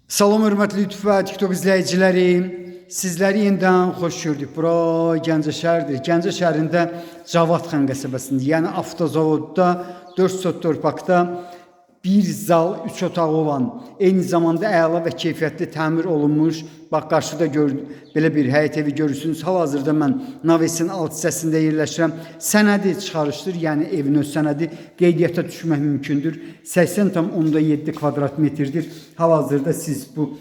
Salam hörmətli YouTube və TikTok izləyiciləri. Sizləri yenidən xoş gördük. Bura Gəncə şəhəridir. Gəncə şəhərində Cavadxan qəsəbəsində, yəni avtozavodda 4 sot torpaqda bir zal 3 otağı olan, eyni zamanda əla və keyfiyyətli təmir olunmuş, bax qarşıda belə bir həyət evi görürsünüz. Hal-hazırda mən Navesin alt hissəsində yerləşirəm. Sənədi çıxarışdır, yəni evin öz sənədi qeydiyyata düşmək mümkündür. 80,7 kvadrat metrdir. Hal-hazırda siz bu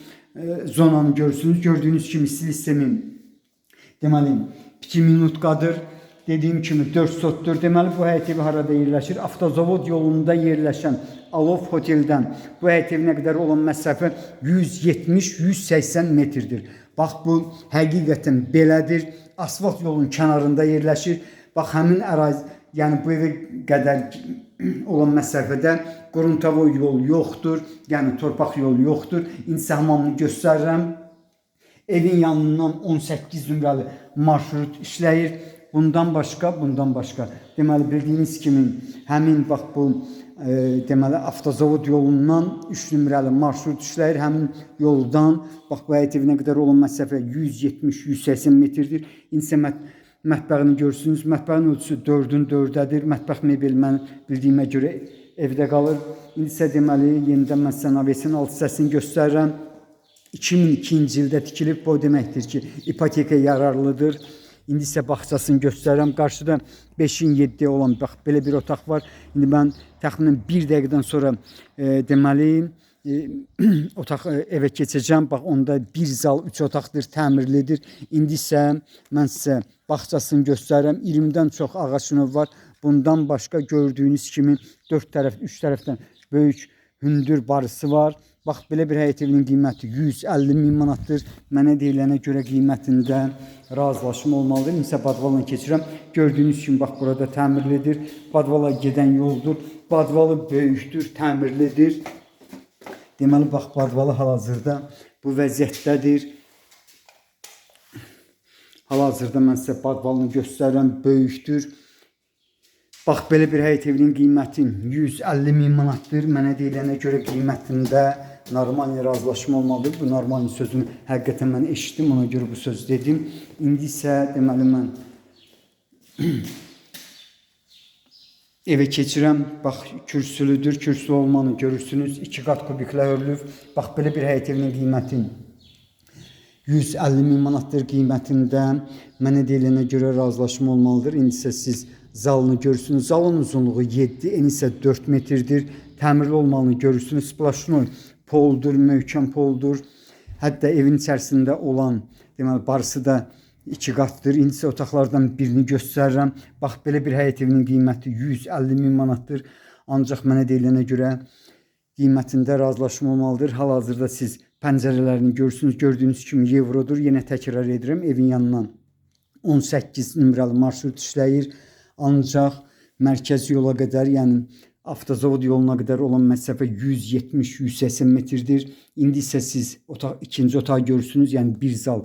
zonanı görürsünüz. Gördüyünüz kimi stil sistemin deməli 2 minutqadır. Dediyim kimi 4 sotdur. Deməli bu həyət evi harada yerləşir? Avtozavod yolunda yerləşən Alov Hoteldən bu həyət evinə qədər olan məsafə 170-180 metrdir. Bax bu həqiqətən belədir. Asfalt yolun kənarında yerləşir. Bax həmin ərazi, yəni bu evə qədər olan məsafədə qurumtavoy yol yoxdur. Yəni torpaq yolu yoxdur. İndi sizə hamamını göstərirəm. Evin yanından 18 nömrəli marşrut işləyir. Bundan başqa. Deməli bildiyiniz kimi həmin bax bu deməli avtozavod yolundan 3 nömrəli marşrut işləyir. Həmin yoldan bax bu həyət evinə qədər olan məsafə 170-180 metrdir. İnsə mətbəxini görürsünüz. Mətbəxin ölçüsü 4-ün 4-dədir. Mətbəx mebel mən bildiyimə görə evdə qalır. İndi isə deməli yenidən mən sizə Navesin alt hissəsini göstərirəm. 2002-ci ildə tikilib. Bu deməkdir ki, ipoteka yararlıdır. İndi isə bağçasını göstərirəm. Qarşıda 5-in 7 olan bax belə bir otaq var. İndi mən təxminən 1 dəqiqədən sonra deməli otaq evə keçəcəm. Bax onda bir zal 3 otaqdır, təmirlidir. İndi isə mən sizə bağçasını göstərirəm. 20-dən çox ağac növü var. Bundan başqa gördüyünüz kimi 3 tərəfdən böyük hündür barısı var. Bax belə bir həyət evinin qiyməti 150.000 manatdır. Mənə deyilənə görə qiymətində razılaşma olmalıdır. İnsə badvalla keçirəm. Gördüyünüz kimi bax burada təmirlidir. Badvala gedən yoldur. Badvalı böyükdür, təmirlidir. Deməli bax badvalı hal-hazırda bu vəziyyətdədir. Hal-hazırda mən sizə badvalını göstərirəm, böyükdür. Bax belə bir həyət evinin qiyməti 150.000 manatdır. Mənə deyilənə görə qiymətində normal razılaşma olmalıdır. Bu normal sözünü həqiqətən mən eşitdim, ona görə bu söz dedim. İndi isə deməli mən evə keçirəm. Bax kürsülüdür, kürsülü olmanı görürsünüz. 2 qat kubiklə hörülüb. Bax belə bir həyət evinin qiyməti 150.000 manatdır qiymətində. Mənə deyilənə görə razılaşma olmalıdır. İndi isə siz zalını görürsünüz. Zalın uzunluğu 7, eni isə 4 metrdir. Təmirli olmalını görürsünüz. Splaşnoy poldur, möhkəm poldur. Hətta evin içərisində olan deməli barısı da 2 qatdır. İndi isə otaqlardan birini göstərirəm. Bax belə bir həyət evinin qiyməti 150.000 manatdır. Ancaq mənə deyilənə görə qiymətində razılaşma olmalıdır. Hal-hazırda siz pəncərələrini görürsünüz. Gördüyünüz kimi evrodur. Yenə təkrar edirəm. Evin yanından 18 nömrəli marşrut işləyir. Ancaq mərkəzi yola qədər, yəni avtozavod yoluna qədər olan məsafə 170-180 metrdir. İndi isə siz ikinci otağı görürsünüz. Yəni bir zal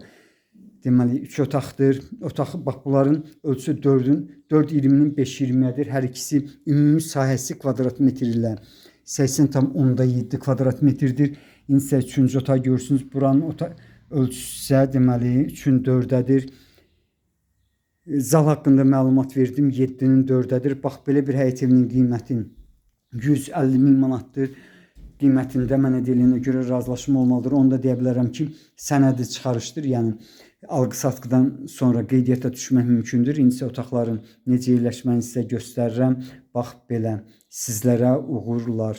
deməli 3 otaqdır. Otaq bax bunların ölçüsü 4-20-nin 5-20-dir. Hər ikisi ümumi sahəsi kvadrat metr ilə 80,7 kvadrat metrdir. İndi isə 3-cü otağı görürsünüz. Buranın ölçüsü isə deməli 3-ün 4-dədir. Zal haqqında məlumat verdim. 7-nin 4-dədir. Bax belə bir həyət evinin qiyməti 150.000 manatdır. Qiymətində mənə deyilənə görə razılaşma olmalıdır. Onu da deyə bilərəm ki, sənədi çıxarışdır. Yəni alqı-satqıdan sonra qeydiyyata düşmək mümkündür. İndi isə otaqların necə yerləşməyini sizə göstərirəm. Bax belə. Sizlərə uğurlar.